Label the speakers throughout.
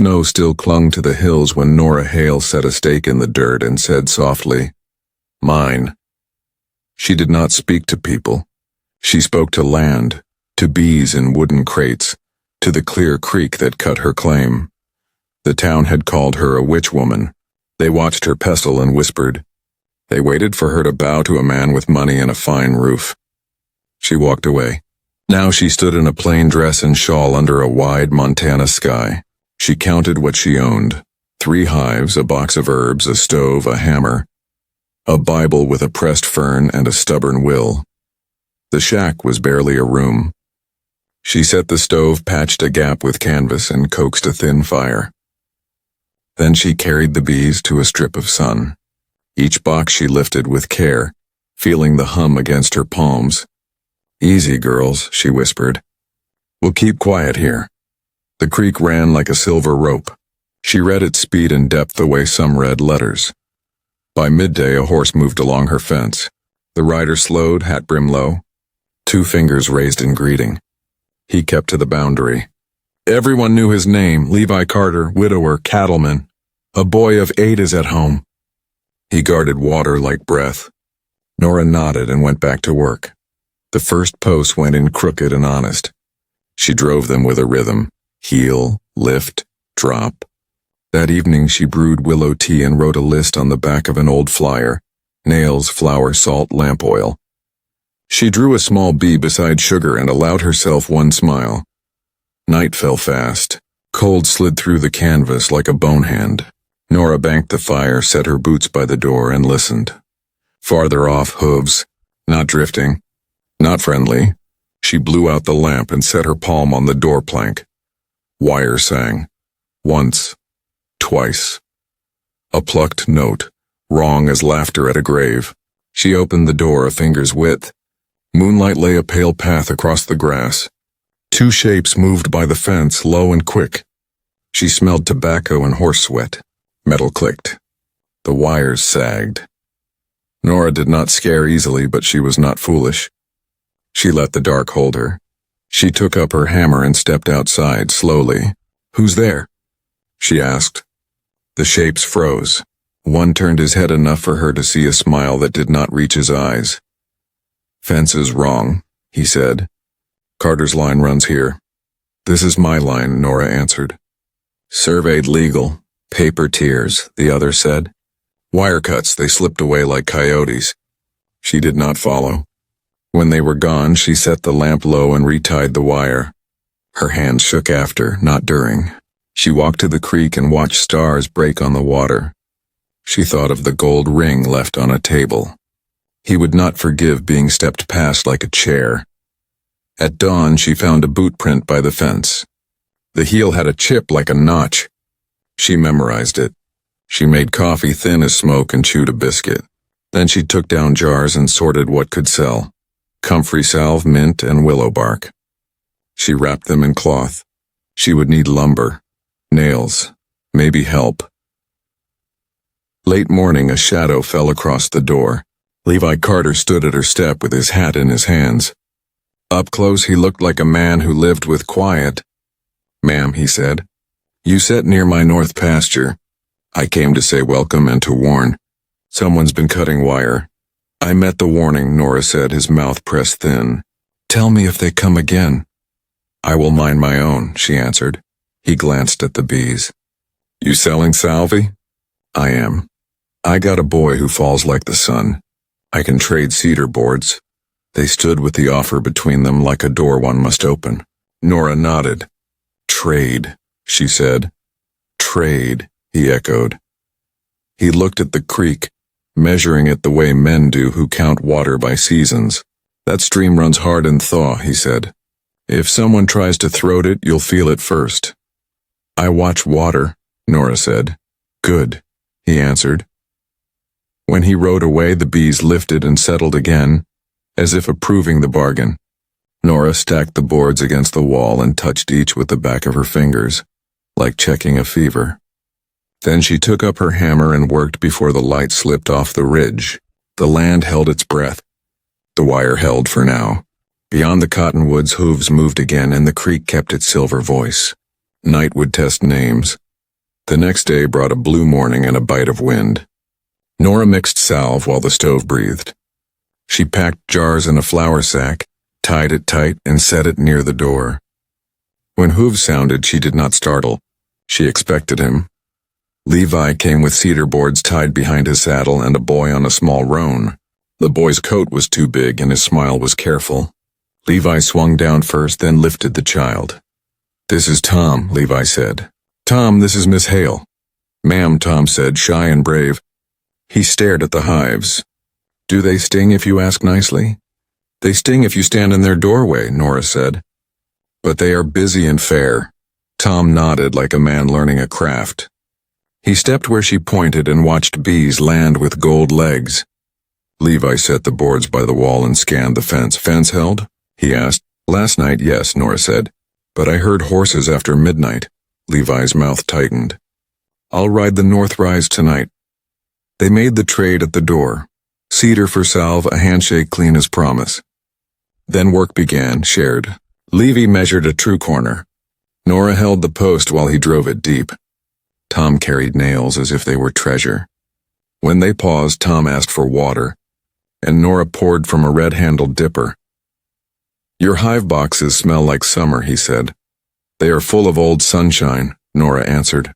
Speaker 1: Snow still clung to the hills when Nora Hale set a stake in the dirt and said softly, "Mine." She did not speak to people. She spoke to land, to bees in wooden crates, to the clear creek that cut her claim. The town had called her a witch woman. They watched her pestle and whispered. They waited for her to bow to a man with money and a fine roof. She walked away. Now she stood in a plain dress and shawl under a wide Montana sky. She counted what she owned: 3 hives, a box of herbs, a stove, a hammer, a Bible with a pressed fern and a stubborn will. The shack was barely a room. She set the stove, patched a gap with canvas, and coaxed a thin fire. Then she carried the bees to a strip of sun. Each box she lifted with care, feeling the hum against her palms. "Easy, girls," she whispered. "We'll keep quiet here." The creek ran like a silver rope. She read its speed and depth the way some read letters. By midday, a horse moved along her fence. The rider slowed, hat brim low, 2 fingers raised in greeting. He kept to the boundary. Everyone knew his name: Levi Carter, widower, cattleman. A boy of 8 is at home. He guarded water like breath. Nora nodded and went back to work. The first posts went in crooked and honest. She drove them with a rhythm: heel, lift, drop. That evening she brewed willow tea and wrote a list on the back of an old flyer: nails, flour, salt, lamp oil. She drew a small bee beside sugar and allowed herself one smile. Night fell fast. Cold slid through the canvas like a bone hand. Nora banked the fire, set her boots by the door, and listened. Farther off, hooves. Not drifting. Not friendly. She blew out the lamp and set her palm on the door plank. Wire sang. Once. Twice. A plucked note, wrong as laughter at a grave. She opened the door a finger's width. Moonlight lay a pale path across the grass. 2 shapes moved by the fence, low and quick. She smelled tobacco and horse sweat. Metal clicked. The wires sagged. Nora did not scare easily, but she was not foolish. She let the dark hold her. She took up her hammer and stepped outside slowly. "Who's there?" she asked. The shapes froze. One turned his head enough for her to see a smile that did not reach his eyes. "Fence is wrong," he said. "Carter's line runs here." "This is my line," Nora answered. "Surveyed legal. Paper tiers," the other said. "Wire cuts, they slipped away like coyotes." She did not follow. When they were gone, she set the lamp low and retied the wire. Her hands shook after, not during. She walked to the creek and watched stars break on the water. She thought of the gold ring left on a table. He would not forgive being stepped past like a chair. At dawn, she found a boot print by the fence. The heel had a chip like a notch. She memorized it. She made coffee thin as smoke and chewed a biscuit. Then she took down jars and sorted what could sell: comfrey salve, mint, and willow bark. She wrapped them in cloth. She would need lumber, nails, maybe help. Late morning, a shadow fell across the door. Levi Carter stood at her step with his hat in his hands. Up close, he looked like a man who lived with quiet. "Ma'am," he said, "you sat near my north pasture. I came to say welcome and to warn. Someone's been cutting wire." "I met the warning," Nora said, his mouth pressed thin. "Tell me if they come again." "I will mind my own," she answered. He glanced at the bees. "You selling salvie?" "I am. I got a boy who falls like the sun. I can trade cedar boards." They stood with the offer between them like a door one must open. Nora nodded. "Trade," she said. "Trade," he echoed. He looked at the creek, measuring it the way men do who count water by seasons. "That stream runs hard in thaw," he said. "If someone tries to throat it, you'll feel it first." "I watch water," Nora said. "Good," he answered. When he rode away, the bees lifted and settled again, as if approving the bargain. Nora stacked the boards against the wall and touched each with the back of her fingers, like checking a fever. Then she took up her hammer and worked before the light slipped off the ridge. The land held its breath. The wire held for now. Beyond the cottonwoods, hooves moved again, and the creek kept its silver voice. Night would test names, The next day brought a blue morning and a bite of wind. Nora mixed salve while the stove breathed. She packed jars in a flour sack, tied it tight, and set it near the door. When hooves sounded, she did not startle. She expected him. Levi came with cedar boards tied behind his saddle and a boy on a small roan. The boy's coat was too big and his smile was careful. Levi swung down first, then lifted the child. "This is Tom," Levi said. "Tom, this is Miss Hale." "Ma'am," Tom said, shy and brave. He stared at the hives. "Do they sting if you ask nicely?" "They sting if you stand in their doorway," Nora said. "But they are busy and fair." Tom nodded like a man learning a craft. He stepped where she pointed and watched bees land with gold legs. Levi set the boards by the wall and scanned the fence. "Fence held?" he asked. "Last night, yes," Nora said. "But I heard horses after midnight." Levi's mouth tightened. "I'll ride the North Rise tonight." They made the trade at the door. Cedar for salve, a handshake clean as promise. Then work began, shared. Levi measured a true corner. Nora held the post while he drove it deep. Tom carried nails as if they were treasure. When they paused, Tom asked for water, and Nora poured from a red-handled dipper. "Your hive boxes smell like summer," he said. "They are full of old sunshine," Nora answered.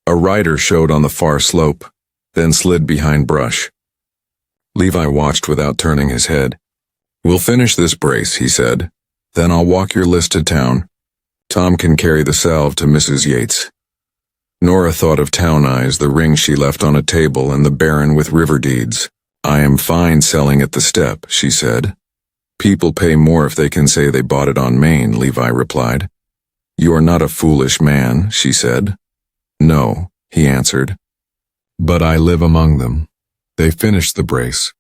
Speaker 1: A rider showed on the far slope, then slid behind brush. Levi watched without turning his head. "We'll finish this brace," he said. "Then I'll walk your list to town. Tom can carry the salve to Mrs. Yates." Nora thought of Town Eyes, the ring she left on a table, and the Baron with river deeds. "I am fine selling at the step," she said. "People pay more if they can say they bought it on Main," Levi replied. "You are not a foolish man," she said. "No," he answered. "But I live among them." They finished the brace.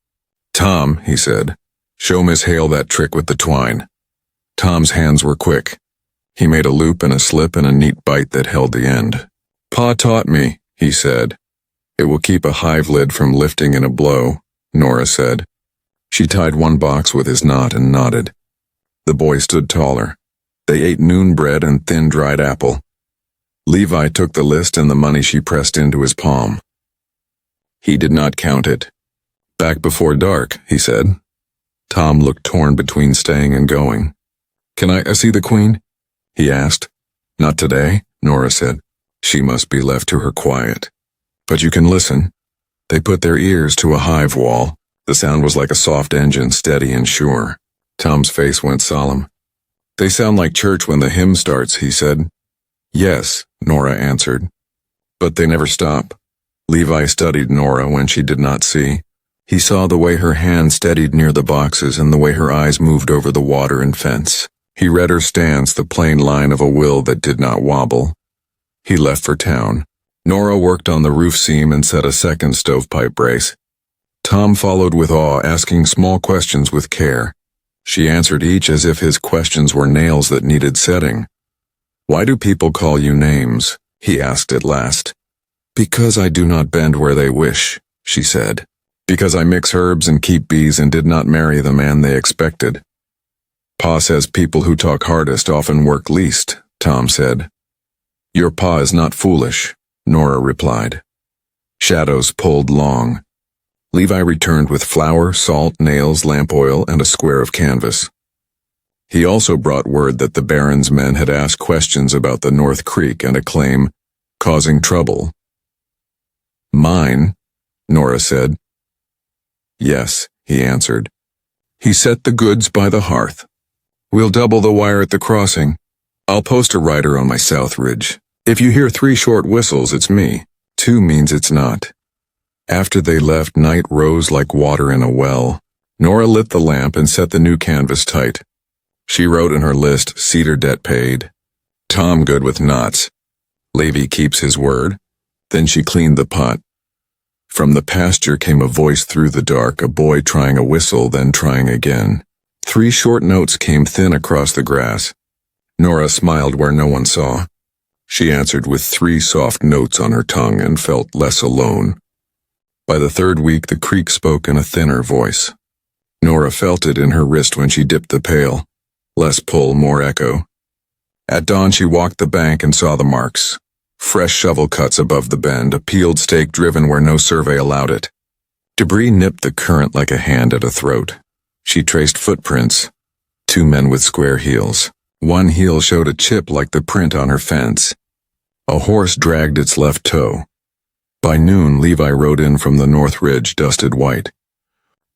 Speaker 1: "Tom," he said, "show Miss Hale that trick with the twine." Tom's hands were quick. He made a loop and a slip and a neat bite that held the end. "Pa taught me," he said. "It will keep a hive lid from lifting in a blow," Nora said. She tied one box with his knot and nodded. The boy stood taller. They ate noon bread and thin dried apple. Levi took the list and the money she pressed into his palm. He did not count it. "Back before dark," he said. Tom looked torn between staying and going. "Can I see the Queen?" he asked. "Not today," Nora said. "She must be left to her quiet. But you can listen." They put their ears to a hive wall. The sound was like a soft engine, steady and sure. Tom's face went solemn. "They sound like church when the hymn starts," he said. "Yes," Nora answered. "But they never stop." Levi studied Nora when she did not see. He saw the way her hand steadied near the boxes and the way her eyes moved over the water and fence. He read her stance, the plain line of a will that did not wobble. He left for town. Nora worked on the roof seam and set a second stovepipe brace. Tom followed with awe, asking small questions with care. She answered each as if his questions were nails that needed setting. "Why do people call you names?" he asked at last. "Because I do not bend where they wish," she said. "Because I mix herbs and keep bees and did not marry the man they expected." "Pa says people who talk hardest often work least," Tom said. "Your pa is not foolish," Nora replied. Shadows pulled long. Levi returned with flour, salt, nails, lamp oil, and a square of canvas. He also brought word that the Baron's men had asked questions about the North Creek and a claim causing trouble. "Mine," Nora said. "Yes," he answered. He set the goods by the hearth. "We'll double the wire at the crossing. I'll post a rider on my south ridge. If you hear 3 short whistles, it's me. 2 means it's not." After they left, night rose like water in a well. Nora lit the lamp and set the new canvas tight. She wrote in her list, "Cedar debt paid." Tom good with knots. Levi keeps his word. Then she cleaned the pot. From the pasture came a voice through the dark, a boy trying a whistle, then trying again. 3 short notes came thin across the grass. Nora smiled where no one saw. She answered with 3 soft notes on her tongue and felt less alone. By the 3rd week, the creek spoke in a thinner voice. Nora felt it in her wrist when she dipped the pail. Less pull, more echo. At dawn, she walked the bank and saw the marks. Fresh shovel cuts above the bend, a peeled stake driven where no survey allowed it. Debris nipped the current like a hand at a throat. She traced footprints. 2 men with square heels. One heel showed a chip like the print on her fence. A horse dragged its left toe. By noon, Levi rode in from the North Ridge, dusted white.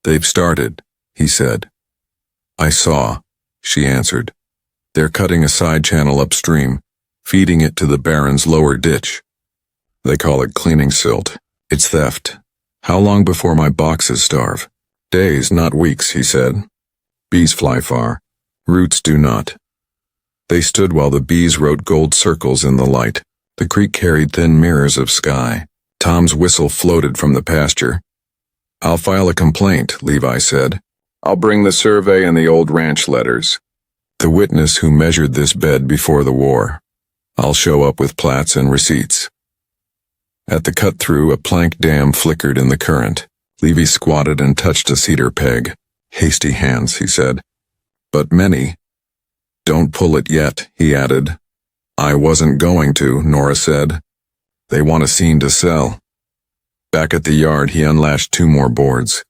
Speaker 1: "They've started," he said. "I saw," she answered. "They're cutting a side channel upstream, feeding it to the Baron's lower ditch. They call it cleaning silt. It's theft. How long before my boxes starve?" "Days, not weeks," he said. "Bees fly far. Roots do not." They stood while the bees wrote gold circles in the light. The creek carried thin mirrors of sky. Tom's whistle floated from the pasture. "I'll file a complaint," Levi said. "I'll bring the survey and the old ranch letters. The witness who measured this bed before the war. I'll show up with plats and receipts." At the cut-through, a plank dam flickered in the current. Levi squatted and touched a cedar peg. "Hasty hands," he said. "But many." "Don't pull it yet," he added. "I wasn't going to," Nora said. "They want a scene to sell." Back at the yard, he unlatched 2 more boards.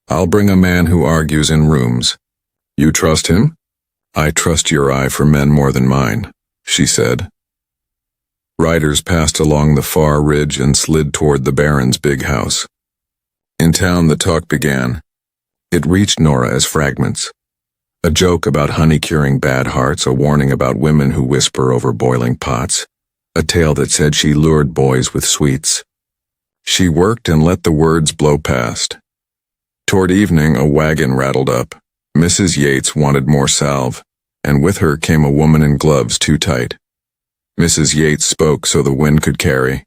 Speaker 1: "I'll bring a man who argues in rooms." "You trust him?" "I trust your eye for men more than mine," she said. Riders passed along the far ridge and slid toward the Baron's big house. In town, the talk began. It reached Nora as fragments. A joke about honey curing bad hearts, a warning about women who whisper over boiling pots, a tale that said she lured boys with sweets. She worked and let the words blow past. Toward evening, a wagon rattled up. Mrs. Yates wanted more salve, and with her came a woman in gloves too tight. Mrs. Yates spoke so the wind could carry.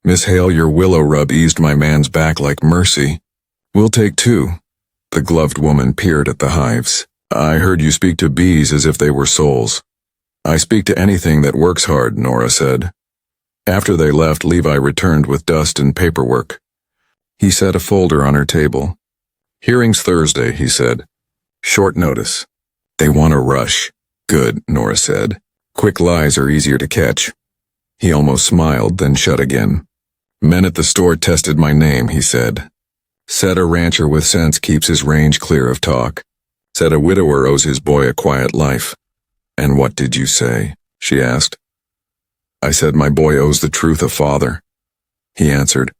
Speaker 1: "Miss Hale, your willow rub eased my man's back like mercy. We'll take 2. The gloved woman peered at the hives. "I heard you speak to bees as if they were souls." "I speak to anything that works hard," Nora said. After they left, Levi returned with dust and paperwork. He set a folder on her table. "Hearings Thursday," he said. "Short notice." "They want a rush." "Good," Nora said. "Quick lies are easier to catch." He almost smiled, then shut again. "Men at the store tested my name," he said. "Said a rancher with sense keeps his range clear of talk. Said a widower owes his boy a quiet life." "And what did you say?" she asked. "I said my boy owes the truth a father," he answered.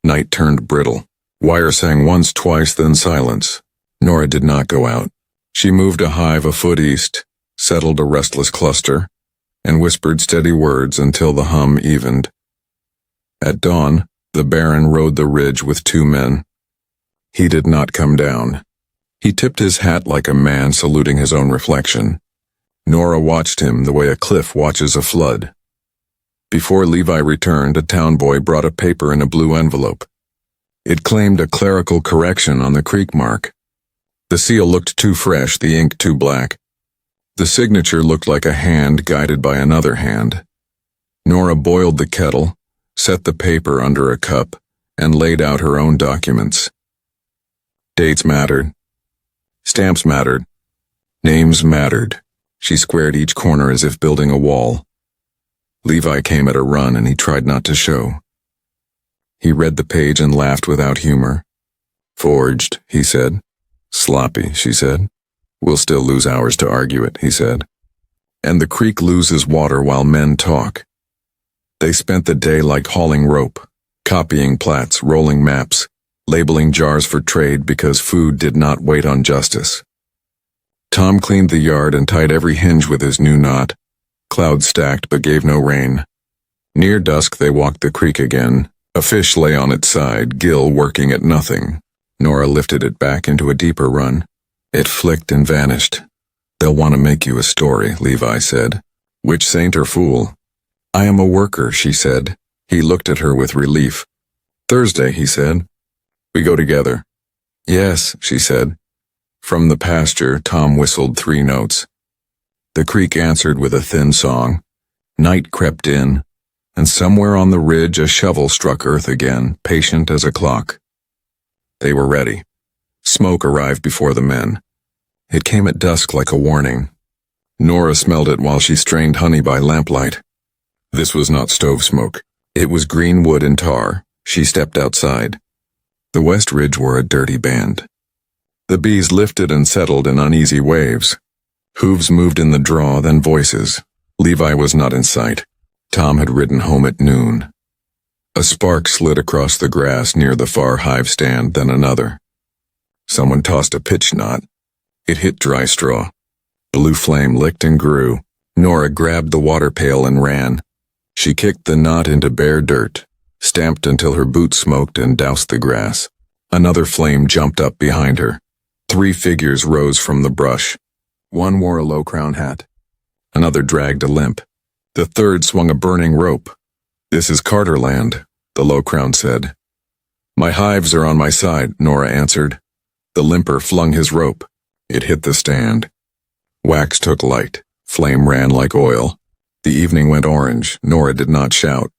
Speaker 1: Night turned brittle. Wire sang once, twice, then silence. Nora did not go out. She moved a hive a foot east, settled a restless cluster, and whispered steady words until the hum evened. At dawn, the Baron rode the ridge with 2 men. He did not come down. He tipped his hat like a man saluting his own reflection. Nora watched him the way a cliff watches a flood. Before Levi returned, a town boy brought a paper in a blue envelope. It claimed a clerical correction on the creek mark. The seal looked too fresh, the ink too black. The signature looked like a hand guided by another hand. Nora boiled the kettle, set the paper under a cup, and laid out her own documents. Dates mattered. Stamps mattered. Names mattered. She squared each corner as if building a wall. Levi came at a run and he tried not to show. He read the page and laughed without humor. "Forged," he said. "Sloppy," she said. "We'll still lose hours to argue it," he said. And the creek loses water while men talk. They spent the day like hauling rope, copying plats, rolling maps, labeling jars for trade because food did not wait on justice. Tom cleaned the yard and tied every hinge with his new knot. Clouds stacked but gave no rain. Near dusk they walked the creek again. A fish lay on its side, gill working at nothing. Nora lifted it back into a deeper run. It flicked and vanished. "They'll want to make you a story," Levi said. "Which saint or fool?" "I am a worker," she said. He looked at her with relief. "Thursday," he said. "We go together." "Yes," she said. From the pasture, Tom whistled 3 notes. The creek answered with a thin song. Night crept in, and somewhere on the ridge a shovel struck earth again, patient as a clock. They were ready. Smoke arrived before the men. It came at dusk like a warning. Nora smelled it while she strained honey by lamplight. This was not stove smoke. It was green wood and tar. She stepped outside. The West Ridge were a dirty band. The bees lifted and settled in uneasy waves. Hooves moved in the draw, then voices. Levi was not in sight. Tom had ridden home at noon. A spark slid across the grass near the far hive stand, then another. Someone tossed a pitch knot. It hit dry straw. Blue flame licked and grew. Nora grabbed the water pail and ran. She kicked the knot into bare dirt, stamped until her boots smoked and doused the grass. Another flame jumped up behind her. 3 figures rose from the brush. One wore a low-crown hat. Another dragged a limp. The third swung a burning rope. "This is Carterland," the low-crown said. "My hives are on my side," Nora answered. The limper flung his rope. It hit the stand. Wax took light. Flame ran like oil. The evening went orange. Nora did not shout.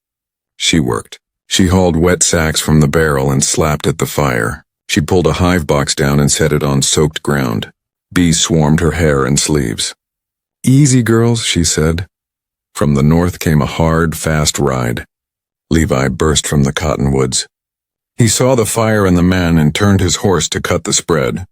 Speaker 1: She worked. She hauled wet sacks from the barrel and slapped at the fire. She pulled a hive box down and set it on soaked ground. Bees swarmed her hair and sleeves. "Easy, girls," she said. From the north came a hard, fast ride. Levi burst from the cottonwoods. He saw the fire and the men and turned his horse to cut the spread.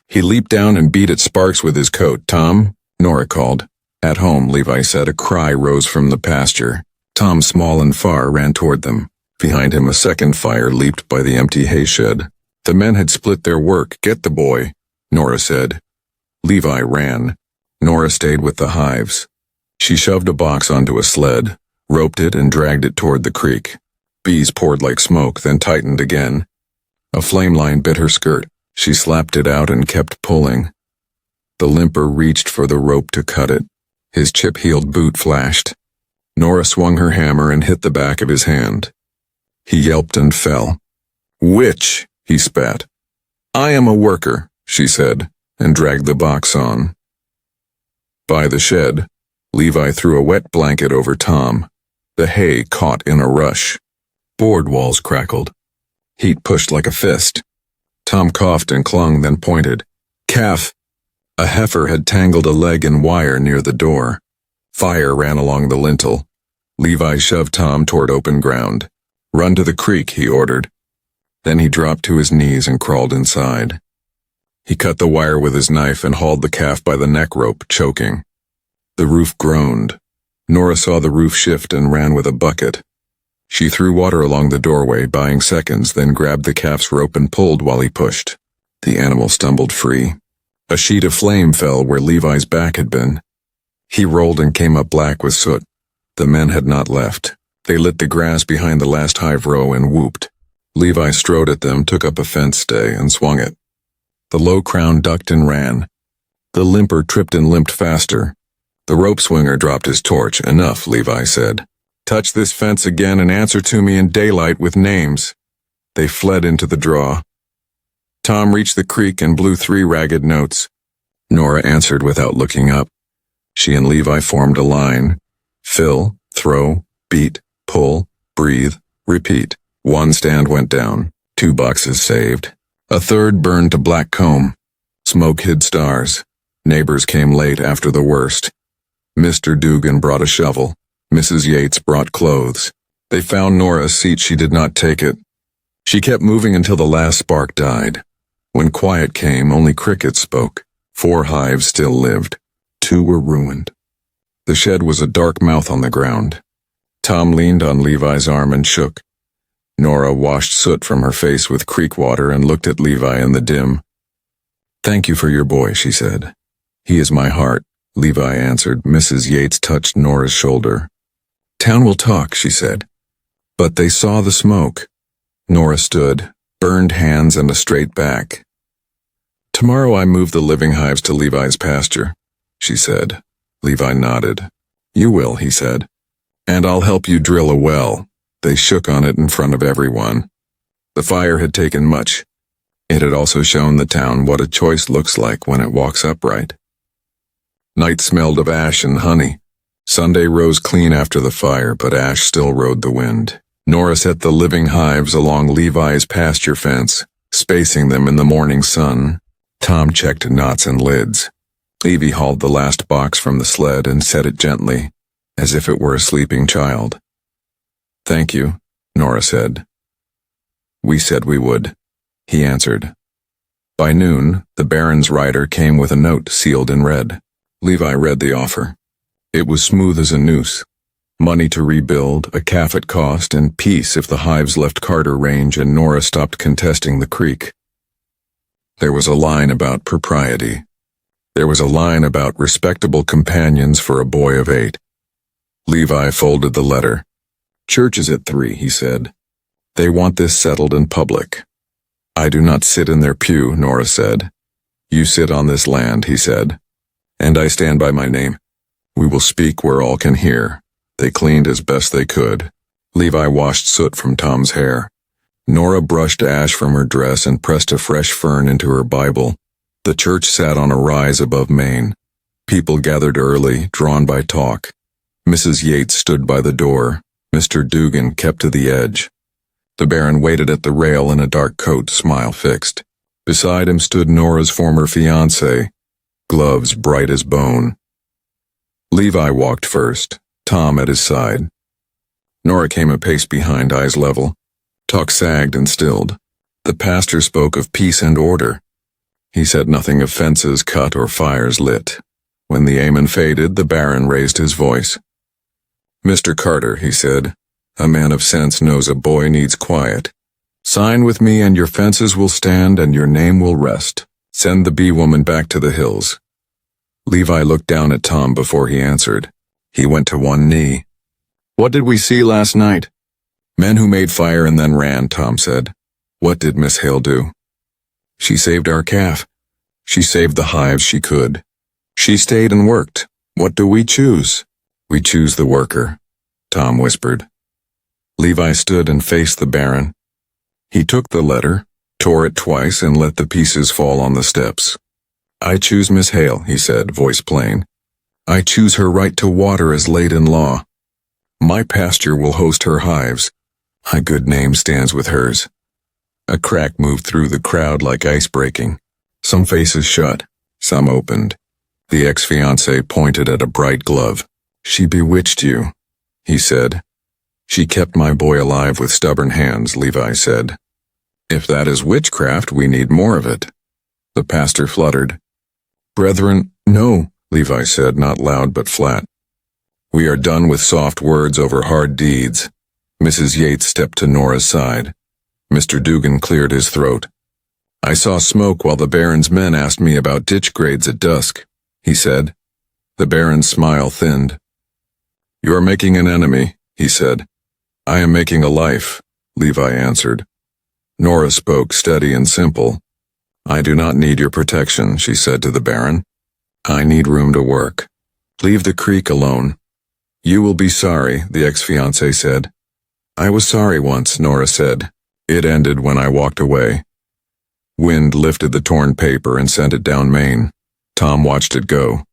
Speaker 1: He leaped down and beat at sparks with his coat. "Tom," Nora called. "At home," Levi said. A cry rose from the pasture. Tom, small and far, ran toward them. Behind him a second fire leaped by the empty hay shed. The men had split their work. "Get the boy," Nora said. Levi ran. Nora stayed with the hives. She shoved a box onto a sled, roped it and dragged it toward the creek. Bees poured like smoke, then tightened again. A flame line bit her skirt. She slapped it out and kept pulling. The limper reached for the rope to cut it. His chip-heeled boot flashed. Nora swung her hammer and hit the back of his hand. He yelped and fell. "Witch!" he spat. "I am a worker," she said, and dragged the box on. By the shed, Levi threw a wet blanket over Tom. The hay caught in a rush. Board walls crackled. Heat pushed like a fist. Tom coughed and clung, then pointed. "Calf!" A heifer had tangled a leg in wire near the door. Fire ran along the lintel. Levi shoved Tom toward open ground. "Run to the creek," he ordered. Then he dropped to his knees and crawled inside. He cut the wire with his knife and hauled the calf by the neck rope, choking. The roof groaned. Nora saw the roof shift and ran with a bucket. She threw water along the doorway, buying seconds, then grabbed the calf's rope and pulled while he pushed. The animal stumbled free. A sheet of flame fell where Levi's back had been. He rolled and came up black with soot. The men had not left. They lit the grass behind the last hive row and whooped. Levi strode at them, took up a fence stay, and swung it. The low crown ducked and ran. The limper tripped and limped faster. The rope swinger dropped his torch. "Enough," Levi said. "Touch this fence again and answer to me in daylight with names." They fled into the draw. Tom reached the creek and blew 3 ragged notes. Nora answered without looking up. She and Levi formed a line. Fill, throw, beat, pull, breathe, repeat. 1 stand went down. 2 boxes saved. A third burned to black comb. Smoke hid stars. Neighbors came late after the worst. Mr. Dugan brought a shovel. Mrs. Yates brought clothes. They found Nora a seat. She did not take it. She kept moving until the last spark died. When quiet came, only crickets spoke. 4 hives still lived. 2 were ruined. The shed was a dark mouth on the ground. Tom leaned on Levi's arm and shook. Nora washed soot from her face with creek water and looked at Levi in the dim. "Thank you for your boy," she said. "He is my heart," Levi answered. Mrs. Yates touched Nora's shoulder. "Town will talk," she said. But they saw the smoke. Nora stood, burned hands and a straight back. "Tomorrow I move the living hives to Levi's pasture," she said. Levi nodded. "You will," he said. "And I'll help you drill a well." They shook on it in front of everyone. The fire had taken much. It had also shown the town what a choice looks like when it walks upright. Night smelled of ash and honey. Sunday rose clean after the fire, but ash still rode the wind. Nora set the living hives along Levi's pasture fence, spacing them in the morning sun. Tom checked knots and lids. Evie hauled the last box from the sled and set it gently. as if it were a sleeping child. "Thank you," Nora said. "We said we would," he answered. By noon, the Baron's rider came with a note sealed in red. Levi read the offer. It was smooth as a noose. Money to rebuild, a calf at cost, and peace if the hives left Carter Range and Nora stopped contesting the creek. There was a line about propriety. There was a line about respectable companions for a boy of 8. Levi folded the letter. "Church is at 3, he said. "They want this settled in public." "I do not sit in their pew," Nora said. "You sit on this land," he said. "And I stand by my name. We will speak where all can hear." They cleaned as best they could. Levi washed soot from Tom's hair. Nora brushed ash from her dress and pressed a fresh fern into her Bible. The church sat on a rise above Maine. People gathered early, drawn by talk. Mrs. Yates stood by the door. Mr. Dugan kept to the edge. The Baron waited at the rail in a dark coat, smile fixed. Beside him stood Nora's former fiancé, gloves bright as bone. Levi walked first, Tom at his side. Nora came a pace behind, eyes level. Talk sagged and stilled. The pastor spoke of peace and order. He said nothing of fences cut or fires lit. When the amen faded, the Baron raised his voice. "Mr. Carter," he said, "a man of sense knows a boy needs quiet. Sign with me and your fences will stand and your name will rest. Send the bee-woman back to the hills." Levi looked down at Tom before he answered. He went to one knee. "What did we see last night?" "Men who made fire and then ran," Tom said. "What did Miss Hale do?" "She saved our calf. She saved the hives she could. She stayed and worked. What do we choose?" "We choose the worker," Tom whispered. Levi stood and faced the Baron. He took the letter, tore it twice, and let the pieces fall on the steps. "I choose Miss Hale," he said, voice plain. "I choose her right to water as laid in law. My pasture will host her hives. My good name stands with hers." A crack moved through the crowd like ice breaking. Some faces shut, some opened. The ex-fiancé pointed at a bright glove. "She bewitched you," he said. "She kept my boy alive with stubborn hands," Levi said. "If that is witchcraft, we need more of it." The pastor fluttered. "Brethren, no," Levi said, not loud but flat. "We are done with soft words over hard deeds." Mrs. Yates stepped to Nora's side. Mr. Dugan cleared his throat. "I saw smoke while the Baron's men asked me about ditch grades at dusk," he said. The Baron's smile thinned. "You are making an enemy," he said. "I am making a life," Levi answered. Nora spoke steady and simple. "I do not need your protection," she said to the Baron. "I need room to work. Leave the creek alone." "You will be sorry," the ex-fiancé said. "I was sorry once," Nora said. "It ended when I walked away." Wind lifted the torn paper and sent it down Maine. Tom watched it go.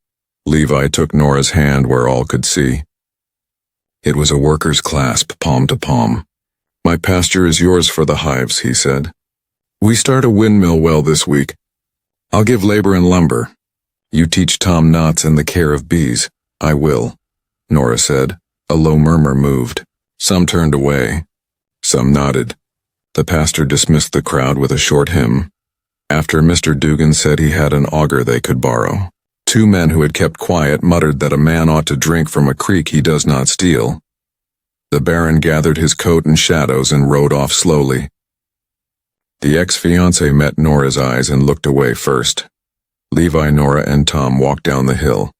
Speaker 1: Levi took Nora's hand where all could see. It was a worker's clasp, palm to palm. "My pasture is yours for the hives," he said. "We start a windmill well this week. I'll give labor and lumber. You teach Tom knots and the care of bees." "I will," Nora said. A low murmur moved. Some turned away. Some nodded. The pastor dismissed the crowd with a short hymn. After Mr. Dugan said he had an auger they could borrow. 2 men who had kept quiet muttered that a man ought to drink from a creek he does not steal. The Baron gathered his coat and shadows and rode off slowly. The ex-fiancé met Nora's eyes and looked away first. Levi, Nora, and Tom walked down the hill.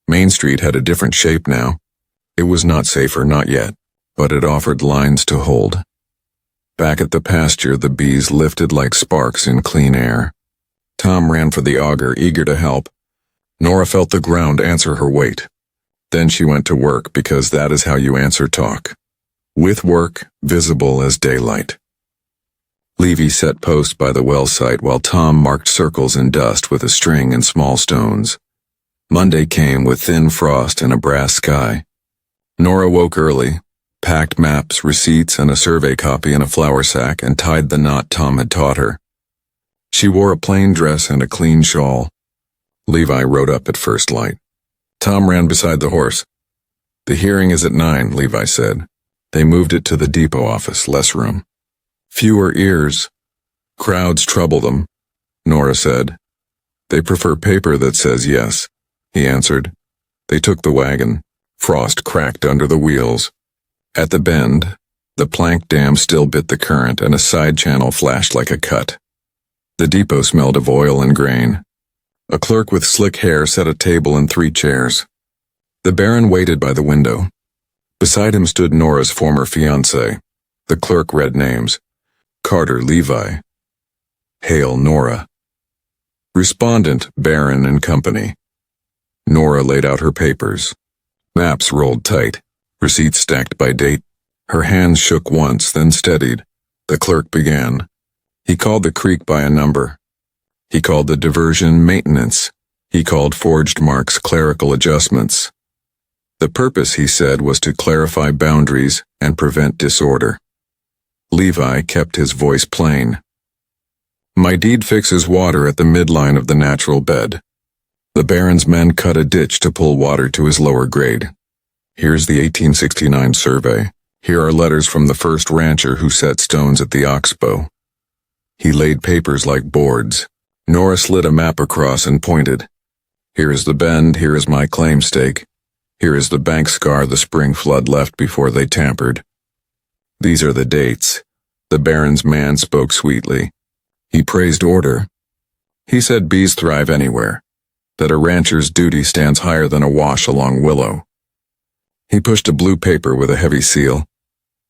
Speaker 1: Main Street had a different shape now. It was not safer, not yet, but it offered lines to hold. Back at the pasture, the bees lifted like sparks in clean air. Tom ran for the auger, eager to help. Nora felt the ground answer her weight. Then she went to work, because that is how you answer talk. With work, visible as daylight. Levi set post by the well site while Tom marked circles in dust with a string and small stones. Monday came with thin frost and a brass sky. Nora woke early, packed maps, receipts, and a survey copy in a flour sack and tied the knot Tom had taught her. She wore a plain dress and a clean shawl. Levi rode up at first light. Tom ran beside the horse. The hearing is at 9, Levi said. They moved it to the depot office, less room. Fewer ears. Crowds trouble them, Nora said. They prefer paper that says yes, he answered. They took the wagon. Frost cracked under the wheels. At the bend, the plank dam still bit the current and a side channel flashed like a cut. The depot smelled of oil and grain. A clerk with slick hair set a table and 3 chairs. The Baron waited by the window. Beside him stood Nora's former fiancé. The clerk read names. Carter Levi. Hale Nora. Respondent, Baron and Company. Nora laid out her papers. Maps rolled tight, receipts stacked by date. Her hands shook once, then steadied. The clerk began. He called the creek by a number. He called the diversion maintenance. He called forged marks clerical adjustments. The purpose, he said, was to clarify boundaries and prevent disorder. Levi kept his voice plain. My deed fixes water at the midline of the natural bed. The Baron's men cut a ditch to pull water to his lower grade. Here's the 1869 survey. Here are letters from the first rancher who set stones at the oxbow. He laid papers like boards. Nora slid a map across and pointed. Here is the bend, here is my claim stake. Here is the bank scar the spring flood left before they tampered. These are the dates. The Baron's man spoke sweetly. He praised order. He said bees thrive anywhere, that a rancher's duty stands higher than a wash along Willow. He pushed a blue paper with a heavy seal.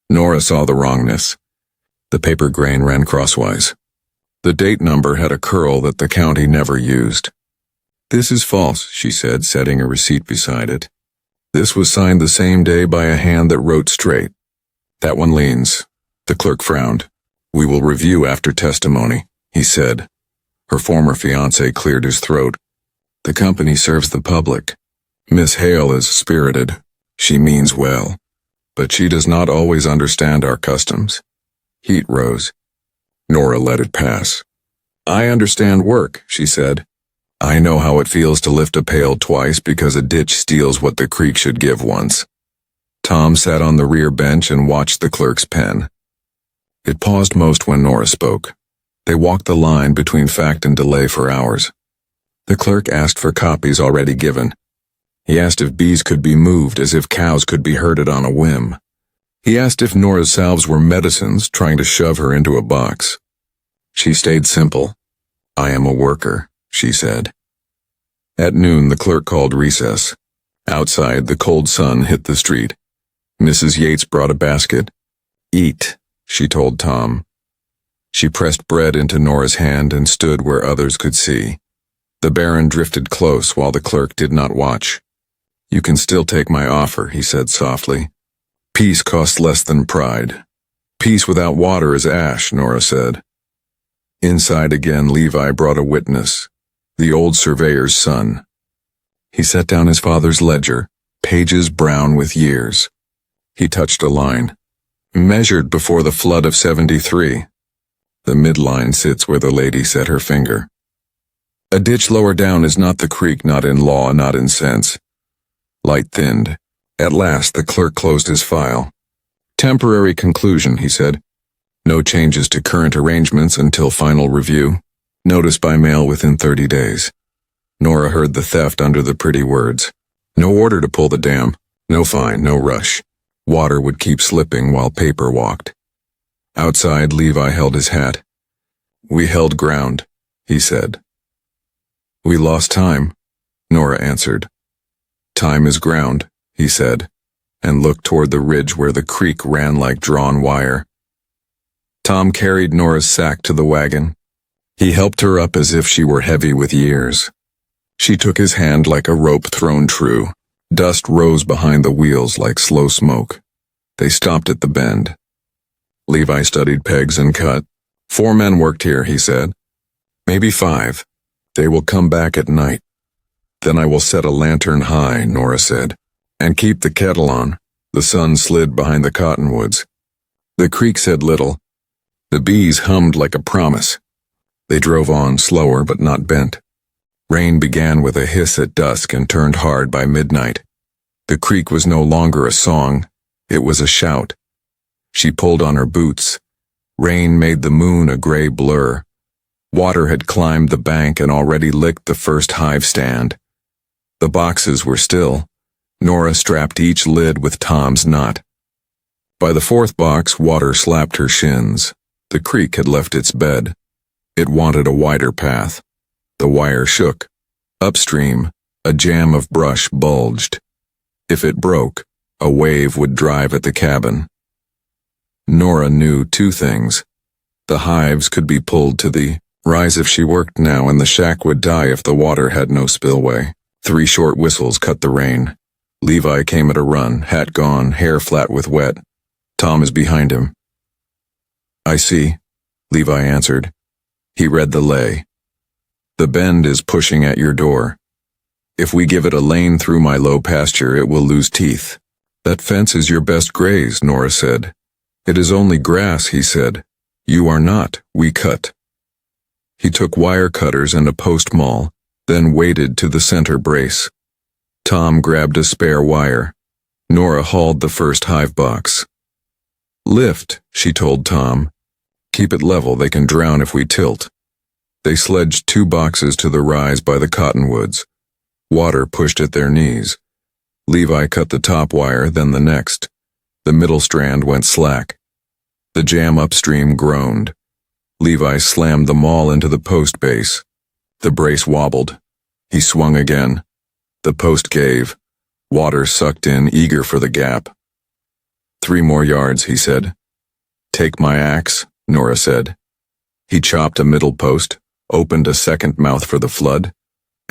Speaker 1: Nora saw the wrongness. The paper grain ran crosswise. The date number had a curl that the county never used. This is false, she said, setting a receipt beside it. This was signed the same day by a hand that wrote straight. That one leans. The clerk frowned. We will review after testimony, he said. Her former fiancé cleared his throat. The company serves the public. Miss Hale is spirited. She means well. But she does not always understand our customs. Heat rose. Nora let it pass. I understand work, she said. I know how it feels to lift a pail twice because a ditch steals what the creek should give once. Tom sat on the rear bench and watched the clerk's pen. It paused most when Nora spoke. They walked the line between fact and delay for hours. The clerk asked for copies already given. He asked if bees could be moved as if cows could be herded on a whim. He asked if Nora's salves were medicines trying to shove her into a box. She stayed simple. I am a worker, she said. At noon, the clerk called recess. Outside, the cold sun hit the street. Mrs. Yates brought a basket. Eat, she told Tom. She pressed bread into Nora's hand and stood where others could see. The Baron drifted close while the clerk did not watch. You can still take my offer, he said softly. Peace costs less than pride. Peace without water is ash, Nora said. Inside again, Levi brought a witness, the old surveyor's son. He set down his father's ledger, pages brown with years. He touched a line. Measured before the flood of 73. The midline sits where the lady set her finger. A ditch lower down is not the creek, not in law, not in sense. Light thinned. At last, the clerk closed his file. Temporary conclusion, he said. No changes to current arrangements until final review. Notice by mail within 30 days. Nora heard the theft under the pretty words. No order to pull the dam. No fine, no rush. Water would keep slipping while paper walked. Outside, Levi held his hat. We held ground, he said. We lost time, Nora answered. Time is ground, he said, and looked toward the ridge where the creek ran like drawn wire. Tom carried Nora's sack to the wagon. He helped her up as if she were heavy with years. She took his hand like a rope thrown true. Dust rose behind the wheels like slow smoke. They stopped at the bend. Levi studied pegs and cut. 4 men worked here, he said. Maybe 5. They will come back at night. Then I will set a lantern high, Nora said, and keep the kettle on. The sun slid behind the cottonwoods. The creek said little. The bees hummed like a promise. They drove on, slower but not bent. Rain began with a hiss at dusk and turned hard by midnight. The creek was no longer a song, it was a shout. She pulled on her boots. Rain made the moon a gray blur. Water had climbed the bank and already licked the first hive stand. The boxes were still. Nora strapped each lid with Tom's knot. By the fourth box, water slapped her shins. The creek had left its bed. It wanted a wider path. The wire shook. Upstream, a jam of brush bulged. If it broke, a wave would drive at the cabin. Nora knew two things. The hives could be pulled to the rise if she worked now, and the shack would die if the water had no spillway. 3 short whistles cut the rain. Levi came at a run, hat gone, hair flat with wet. Tom is behind him. I see, Levi answered. He read the lay. The bend is pushing at your door. If we give it a lane through my low pasture, it will lose teeth. That fence is your best graze, Nora said. It is only grass, he said. You are not, we cut. He took wire cutters and a post maul, then waded to the center brace. Tom grabbed a spare wire. Nora hauled the first hive box. Lift, she told Tom. Keep it level, they can drown if we tilt. They sledged 2 boxes to the rise by the cottonwoods. Water pushed at their knees. Levi cut the top wire, then the next. The middle strand went slack. The jam upstream groaned. Levi slammed the maul into the post base. The brace wobbled. He swung again. The post gave. Water sucked in, eager for the gap. 3 more yards, he said. Take my axe, Nora said. He chopped a middle post, opened a second mouth for the flood,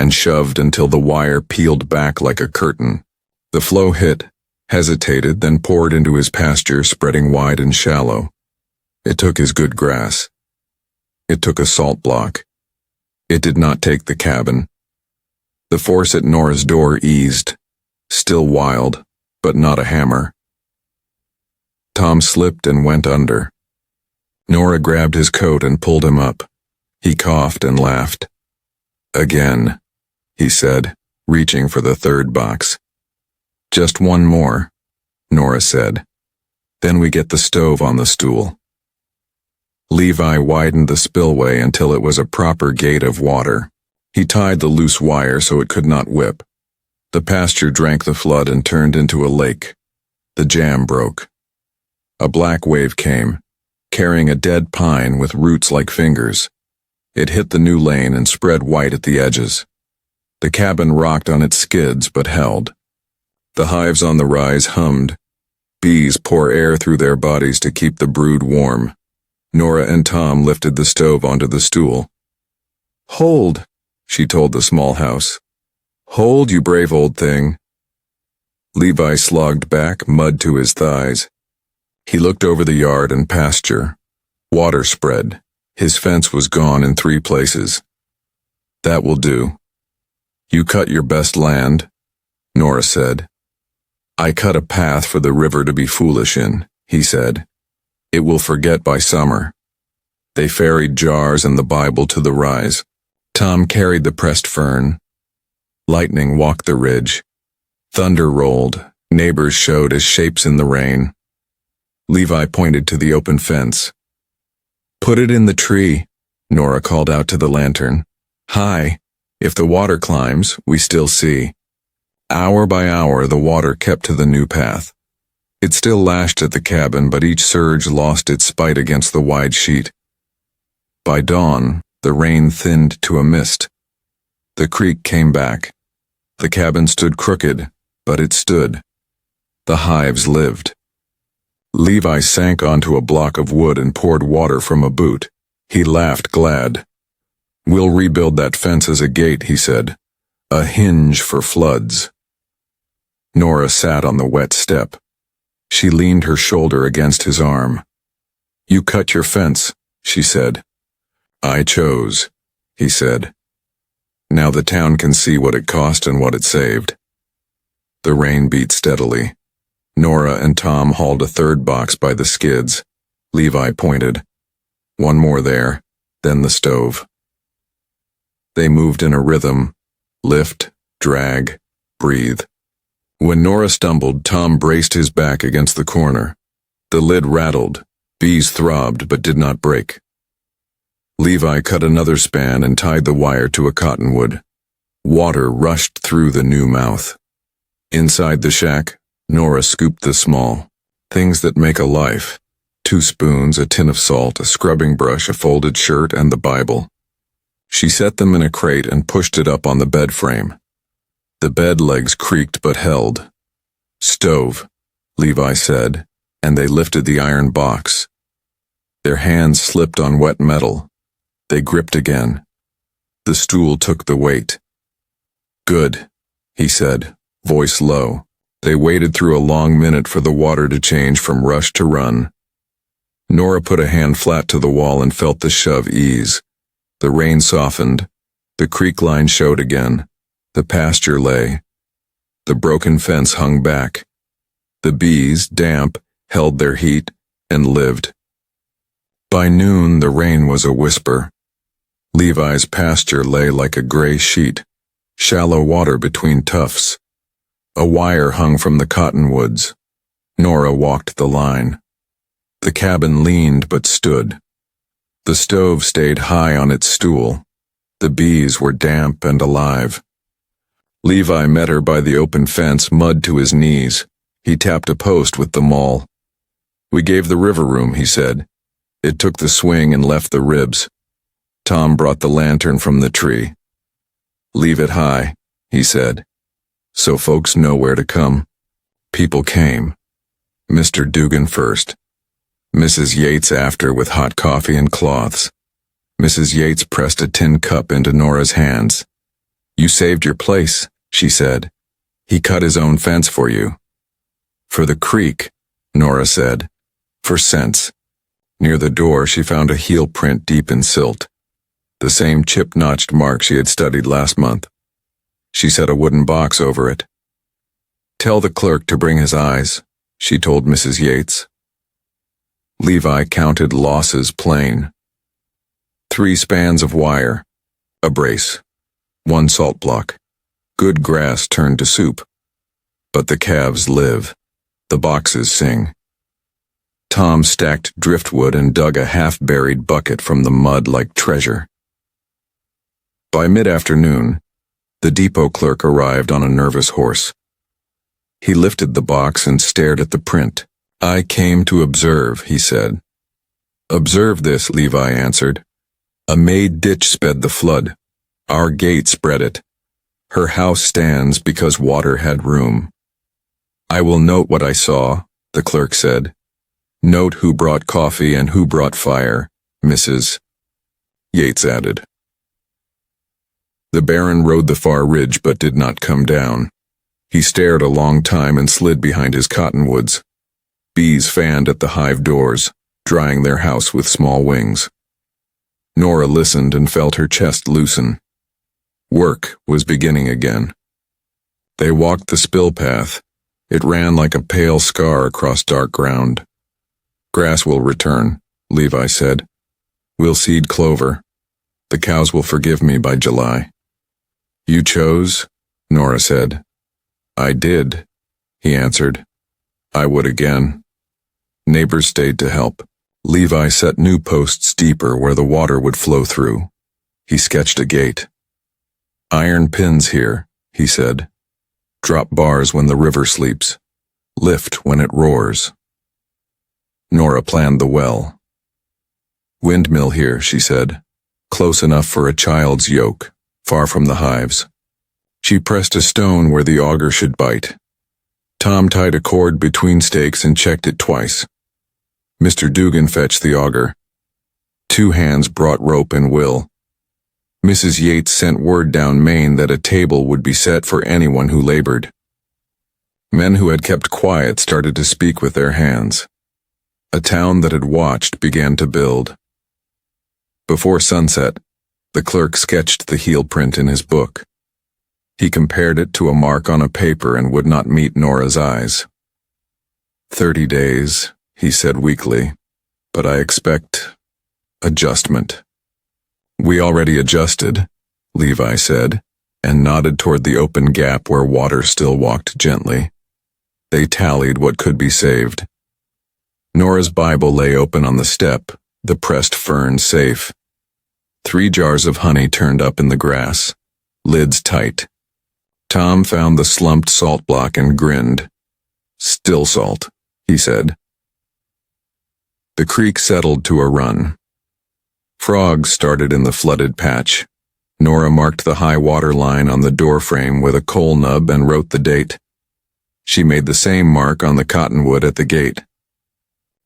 Speaker 1: and shoved until the wire peeled back like a curtain. The flow hit, hesitated, then poured into his pasture, spreading wide and shallow. It took his good grass. It took a salt block. It did not take the cabin. The force at Nora's door eased, still wild, but not a hammer. Tom slipped and went under. Nora grabbed his coat and pulled him up. He coughed and laughed. Again, he said, reaching for the 3rd box. Just 1 more, Nora said. Then we get the stove on the stool. Levi widened the spillway until it was a proper gate of water. He tied the loose wire so it could not whip. The pasture drank the flood and turned into a lake. The jam broke. A black wave came, carrying a dead pine with roots like fingers. It hit the new lane and spread white at the edges. The cabin rocked on its skids but held. The hives on the rise hummed. Bees pour air through their bodies to keep the brood warm. Nora and Tom lifted the stove onto the stool. Hold, she told the small house. Hold, you brave old thing. Levi slogged back, mud to his thighs. He looked over the yard and pasture. Water spread. His fence was gone in 3 places. That will do. You cut your best land, Nora said. I cut a path for the river to be foolish in, he said. It will forget by summer. They ferried jars and the Bible to the rise. Tom carried the pressed fern. Lightning walked the ridge. Thunder rolled. Neighbors showed as shapes in the rain. Levi pointed to the open fence. Put it in the tree, Nora called out to the lantern. High. If the water climbs, we still see. Hour by hour, the water kept to the new path. It still lashed at the cabin, but each surge lost its spite against the wide sheet. By dawn, the rain thinned to a mist. The creek came back. The cabin stood crooked, but it stood. The hives lived. Levi sank onto a block of wood and poured water from a boot. He laughed glad. We'll rebuild that fence as a gate, he said. A hinge for floods. Nora sat on the wet step. She leaned her shoulder against his arm. You cut your fence, she said. I chose, he said. Now the town can see what it cost and what it saved. The rain beat steadily. Nora and Tom hauled a 3rd box by the skids. Levi pointed. 1 more there, then the stove. They moved in a rhythm. Lift, drag, breathe. When Nora stumbled, Tom braced his back against the corner. The lid rattled. Bees throbbed but did not break. Levi cut another span and tied the wire to a cottonwood. Water rushed through the new mouth. Inside the shack, Nora scooped the small things that make a life. 2 spoons, a tin of salt, a scrubbing brush, a folded shirt, and the Bible. She set them in a crate and pushed it up on the bed frame. The bed legs creaked but held. "Stove," Levi said, and they lifted the iron box. Their hands slipped on wet metal. They gripped again. The stool took the weight. "Good," he said, voice low. They waited through a long minute for the water to change from rush to run. Nora put a hand flat to the wall and felt the shove ease. The rain softened. The creek line showed again. The pasture lay. The broken fence hung back. The bees, damp, held their heat and lived. By noon, the rain was a whisper. Levi's pasture lay like a gray sheet, shallow water between tufts. A wire hung from the cottonwoods. Nora walked the line. The cabin leaned but stood. The stove stayed high on its stool. The bees were damp and alive. Levi met her by the open fence, mud to his knees. He tapped a post with the maul. "We gave the river room," he said. "It took the swing and left the ribs." Tom brought the lantern from the tree. "Leave it high," he said, "so folks know where to come." People came. Mr. Dugan first. Mrs. Yates after with hot coffee and cloths. Mrs. Yates pressed a tin cup into Nora's hands. "You saved your place," she said. "He cut his own fence for you." "For the creek," Nora said. "For sense." Near the door she found a heel print deep in silt. The same chip-notched mark she had studied last month. She set a wooden box over it. "Tell the clerk to bring his eyes," she told Mrs. Yates. Levi counted losses plain. 3 spans of wire, a brace, 1 salt block. Good grass turned to soup. But the calves live. The boxes sing. Tom stacked driftwood and dug a half-buried bucket from the mud like treasure. By mid-afternoon, the depot clerk arrived on a nervous horse. He lifted the box and stared at the print. "I came to observe," he said. "Observe this," Levi answered. "A made ditch sped the flood. Our gate spread it. Her house stands because water had room." "I will note what I saw," the clerk said. "Note who brought coffee and who brought fire, Mrs. Yates added. The Baron rode the far ridge but did not come down. He stared a long time and slid behind his cottonwoods. Bees fanned at the hive doors, drying their house with small wings. Nora listened and felt her chest loosen. Work was beginning again. They walked the spill path. It ran like a pale scar across dark ground. "Grass will return," Levi said. "We'll seed clover. The cows will forgive me by July." "You chose?" Nora said. "I did," he answered. "I would again." Neighbors stayed to help. Levi set new posts deeper where the water would flow through. He sketched a gate. "Iron pins here," he said. "Drop bars when the river sleeps. Lift when it roars." Nora planned the well. "Windmill here," she said. "Close enough for a child's yoke, far from the hives." She pressed a stone where the auger should bite. Tom tied a cord between stakes and checked it twice. Mr. Dugan fetched the auger. 2 hands brought rope and will. Mrs. Yates sent word down Maine that a table would be set for anyone who labored. Men who had kept quiet started to speak with their hands. A town that had watched began to build. Before sunset, the clerk sketched the heel print in his book. He compared it to a mark on a paper and would not meet Nora's eyes. 30 days, he said weakly, but I expect adjustment. "We already adjusted," Levi said. and nodded toward the open gap where water still walked gently. They tallied what could be saved. Nora's Bible lay open on the step, the pressed fern safe. 3 jars of honey turned up in the grass, lids tight. Tom found the slumped salt block and grinned. "Still salt," he said. The creek settled to a run. Frogs started in the flooded patch. Nora marked the high water line on the doorframe with a coal nub and wrote the date. She made the same mark on the cottonwood at the gate.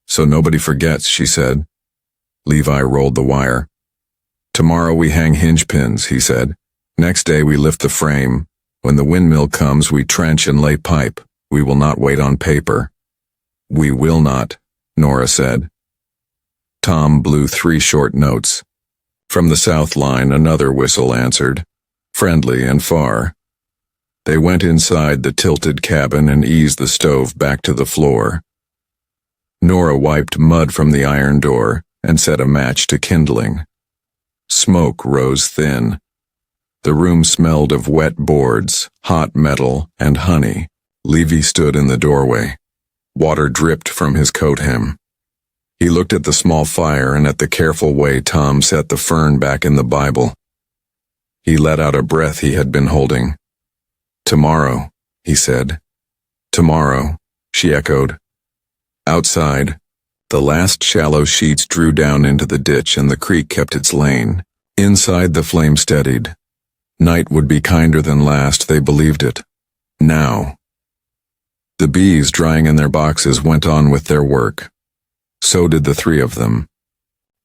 Speaker 1: "So nobody forgets," she said. Levi rolled the wire. "Tomorrow we hang hinge pins," he said. "Next day we lift the frame. When the windmill comes, we trench and lay pipe. We will not wait on paper." "We will not," Nora said. Tom blew 3 short notes. From the south line another whistle answered, friendly and far. They went inside the tilted cabin and eased the stove back to the floor. Nora wiped mud from the iron door and set a match to kindling. Smoke rose thin. The room smelled of wet boards, hot metal, and honey. Levi stood in the doorway. Water dripped from his coat hem. He looked at the small fire and at the careful way Tom set the fern back in the Bible. He let out a breath he had been holding. "Tomorrow," he said. "Tomorrow," she echoed. Outside, the last shallow sheets drew down into the ditch and the creek kept its lane. Inside, the flame steadied. Night would be kinder than last, they believed it. Now. The bees, drying in their boxes, went on with their work. So did the 3 of them.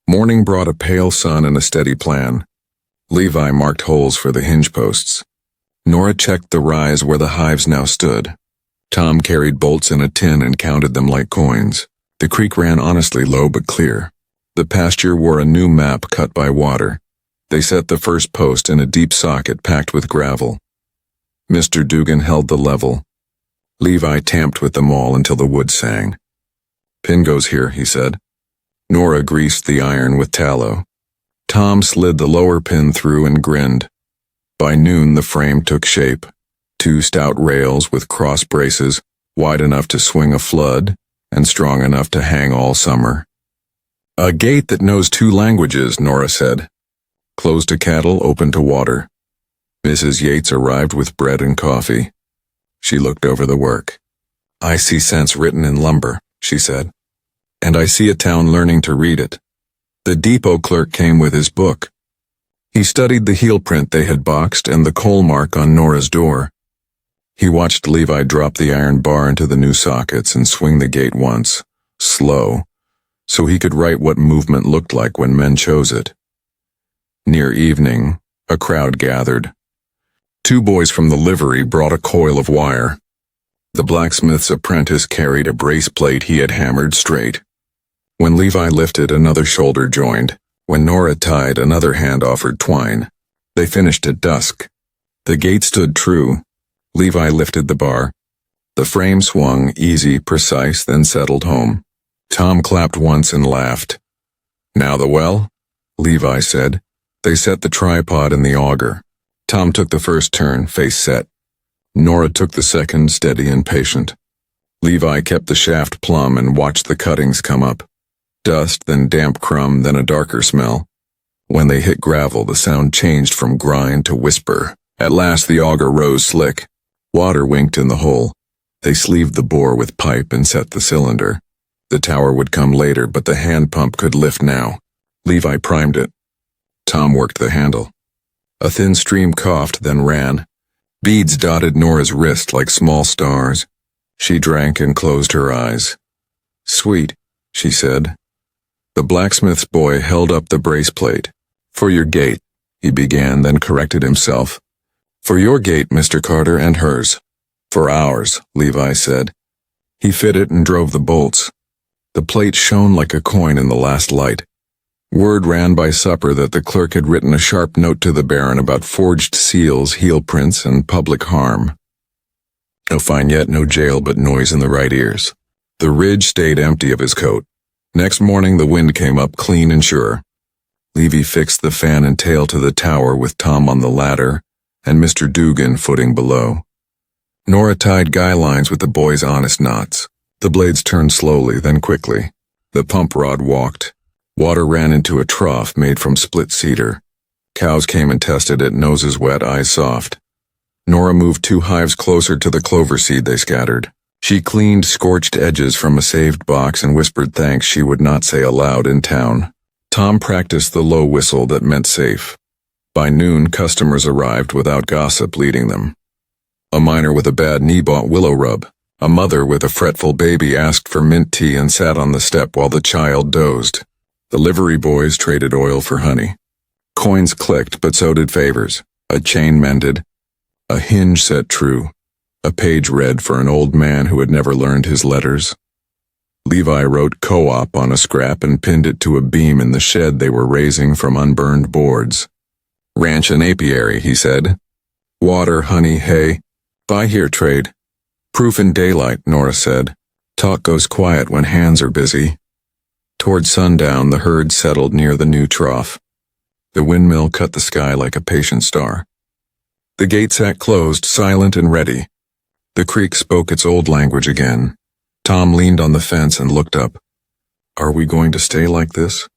Speaker 1: Morning brought a pale sun and a steady plan. Levi marked holes for the hinge posts. Nora checked the rise where the hives now stood. Tom carried bolts in a tin and counted them like coins. The creek ran honestly low but clear. The pasture wore a new map cut by water. They set the first post in a deep socket packed with gravel. Mr. Dugan held the level. Levi tamped with them all until the wood sang. "Pin goes here," he said. Nora greased the iron with tallow. Tom slid the lower pin through and grinned. By noon the frame took shape. 2 stout rails with cross braces, wide enough to swing a flood, and strong enough to hang all summer. "A gate that knows 2 languages," Nora said. Closed to cattle, open to water. Mrs. Yates arrived with bread and coffee. She looked over the work. "I see sense written in lumber," she said. "And I see a town learning to read it." The depot clerk came with his book. He studied the heel print they had boxed and the coal mark on Nora's door. He watched Levi drop the iron bar into the new sockets and swing the gate once, slow, so he could write what movement looked like when men chose it. Near evening, a crowd gathered. 2 boys from the livery brought a coil of wire. The blacksmith's apprentice carried a brace plate he had hammered straight. When Levi lifted, another shoulder joined. When Nora tied, another hand offered twine. They finished at dusk. The gate stood true. Levi lifted the bar. The frame swung, easy, precise, then settled home. Tom clapped once and laughed. "Now the well?" Levi said. They set the tripod in the auger. Tom took the first turn, face set. Nora took the second, steady and patient. Levi kept the shaft plumb and watched the cuttings come up. Dust, then damp crumb, then a darker smell. When they hit gravel, the sound changed from grind to whisper. At last the auger rose slick. Water winked in the hole. They sleeved the bore with pipe and set the cylinder. The tower would come later, but the hand pump could lift now. Levi primed it. Tom worked the handle. A thin stream coughed, then ran. Beads dotted Nora's wrist like small stars. She drank and closed her eyes. "Sweet," she said. The blacksmith's boy held up the brace plate. "For your gate," he began, then corrected himself. "For your gate, Mr. Carter, and hers." "For ours," Levi said. He fitted and drove the bolts. The plate shone like a coin in the last light. Word ran by supper that the clerk had written a sharp note to the Baron about forged seals, heel prints, and public harm. No fine yet, no jail, but noise in the right ears. The ridge stayed empty of his coat. Next morning the wind came up clean and sure. Levy fixed the fan and tail to the tower with Tom on the ladder, and Mr. Dugan footing below. Nora tied guy lines with the boys' honest knots. The blades turned slowly, then quickly. The pump rod walked. Water ran into a trough made from split cedar. Cows came and tested it, noses wet, eyes soft. Nora moved 2 hives closer to the clover seed they scattered. She cleaned scorched edges from a saved box and whispered thanks she would not say aloud in town. Tom practiced the low whistle that meant safe. By noon, customers arrived without gossip leading them. A miner with a bad knee bought willow rub. A mother with a fretful baby asked for mint tea and sat on the step while the child dozed. The livery boys traded oil for honey. Coins clicked, but so did favors. A chain mended. A hinge set true. A page read for an old man who had never learned his letters. Levi wrote co-op on a scrap and pinned it to a beam in the shed they were raising from unburned boards. Ranch and apiary, he said. Water, honey, hay. Buy here, trade. Proof in daylight, Nora said. Talk goes quiet when hands are busy. Toward sundown, the herd settled near the new trough. The windmill cut the sky like a patient star. The gate sat closed, silent and ready. The creek spoke its old language again. Tom leaned on the fence and looked up. Are we going to stay like this?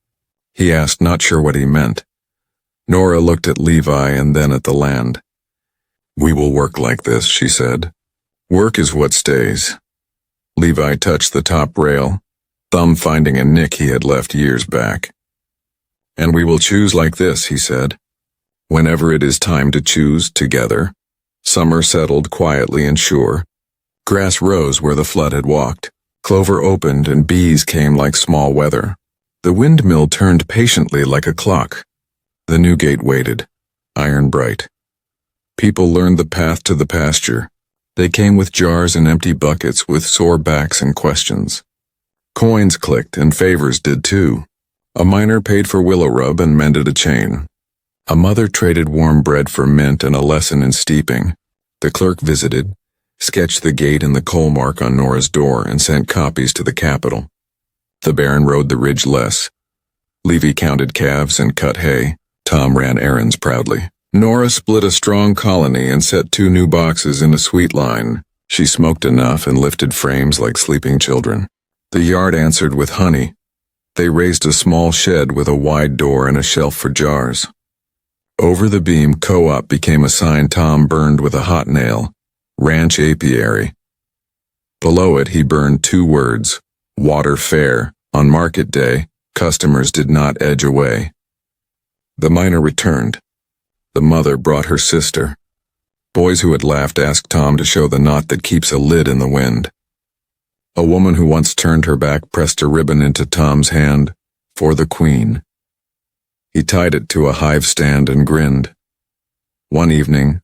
Speaker 1: He asked, not sure what he meant. Nora looked at Levi and then at the land. We will work like this, she said. Work is what stays. Levi touched the top rail, thumb finding a nick he had left years back. And we will choose like this, he said. Whenever it is time to choose together. Summer settled quietly and sure. Grass rose where the flood had walked. Clover opened and bees came like small weather. The windmill turned patiently like a clock. The new gate waited, iron bright. People learned the path to the pasture. They came with jars and empty buckets with sore backs and questions. Coins clicked and favors did too. A miner paid for willow rub and mended a chain. A mother traded warm bread for mint and a lesson in steeping. The clerk visited, sketched the gate and the coal mark on Nora's door and sent copies to the capital. The Baron rode the ridge less. Levy counted calves and cut hay. Tom ran errands proudly. Nora split a strong colony and set 2 new boxes in a sweet line. She smoked enough and lifted frames like sleeping children. The yard answered with honey. They raised a small shed with a wide door and a shelf for jars. Over the beam, co-op became a sign Tom burned with a hot nail. Ranch apiary. Below it he burned 2 words. Water fair. On market day, customers did not edge away. The miner returned. The mother brought her sister. Boys who had laughed asked Tom to show the knot that keeps a lid in the wind. A woman who once turned her back pressed a ribbon into Tom's hand. For the queen. He tied it to a hive stand and grinned. One evening,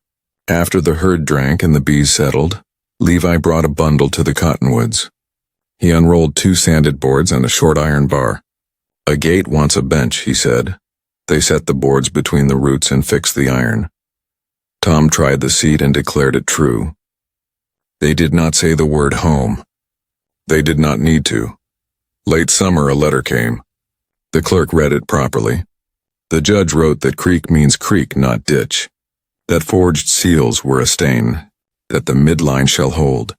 Speaker 1: after the herd drank and the bees settled, Levi brought a bundle to the cottonwoods. He unrolled 2 sanded boards and a short iron bar. A gate wants a bench, he said. They set the boards between the roots and fixed the iron. Tom tried the seat and declared it true. They did not say the word home. They did not need to. Late summer a letter came. The clerk read it properly. The judge wrote that creek means creek, not ditch. That forged seals were a stain, that the midline shall hold,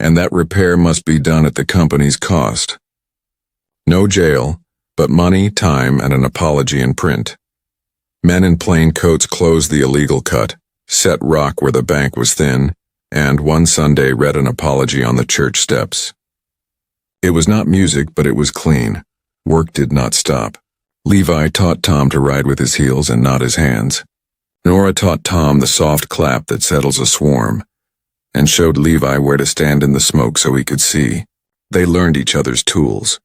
Speaker 1: and that repair must be done at the company's cost. No jail, but money, time, and an apology in print. Men in plain coats closed the illegal cut, set rock where the bank was thin, and one Sunday read an apology on the church steps. It was not music, but it was clean. Work did not stop. Levi taught Tom to ride with his heels and not his hands. Nora taught Tom the soft clap that settles a swarm, and showed Levi where to stand in the smoke so he could see. They learned each other's tools.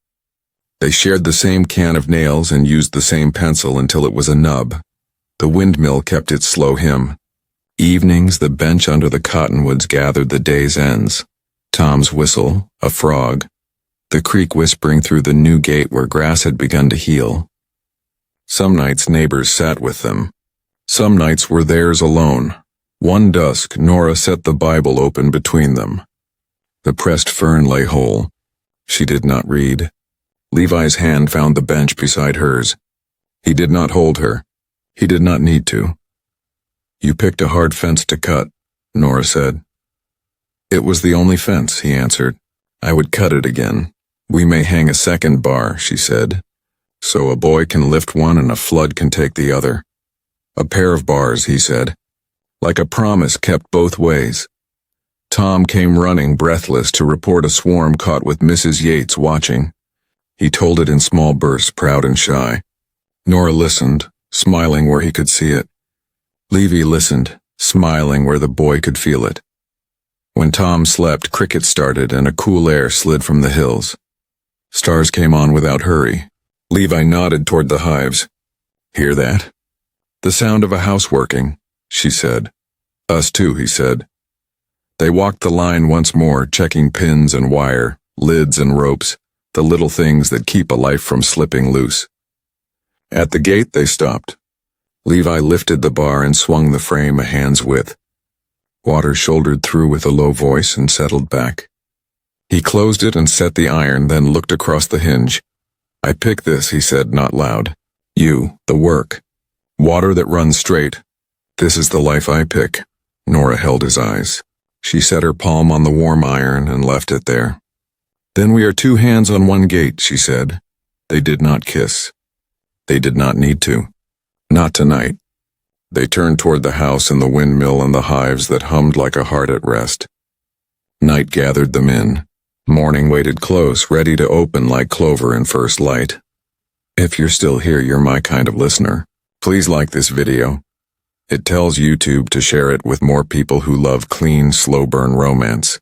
Speaker 1: They shared the same can of nails and used the same pencil until it was a nub. The windmill kept its slow hymn. Evenings, the bench under the cottonwoods gathered the day's ends. Tom's whistle, a frog. The creek whispering through the new gate where grass had begun to heal. Some nights neighbors sat with them. Some nights were theirs alone. One dusk, Nora set the Bible open between them. The pressed fern lay whole. She did not read. Levi's hand found the bench beside hers. He did not hold her. He did not need to. You picked a hard fence to cut, Nora said. It was the only fence, he answered. I would cut it again. We may hang a second bar, she said. So a boy can lift one and a flood can take the other. A pair of bars, he said. Like a promise kept both ways. Tom came running, breathless, to report a swarm caught with Mrs. Yates watching. He told it in small bursts, proud and shy. Nora listened, smiling where he could see it. Levy listened, smiling where the boy could feel it. When Tom slept, crickets started and a cool air slid from the hills. Stars came on without hurry. Levi nodded toward the hives. Hear that? The sound of a house working, she said. Us too, he said. They walked the line once more, checking pins and wire, lids and ropes, the little things that keep a life from slipping loose. At the gate they stopped. Levi lifted the bar and swung the frame a hand's width. Water shouldered through with a low voice and settled back. He closed it and set the iron, then looked across the hinge. I pick this, he said, not loud. You, the work. Water that runs straight. This is the life I pick. Nora held his eyes. She set her palm on the warm iron and left it there. Then we are two hands on one gate, she said. They did not kiss. They did not need to. Not tonight. They turned toward the house and the windmill and the hives that hummed like a heart at rest. Night gathered them in. Morning waited close, ready to open like clover in first light. If you're still here, you're my kind of listener. Please like this video. It tells YouTube to share it with more people who love clean, slow-burn romance.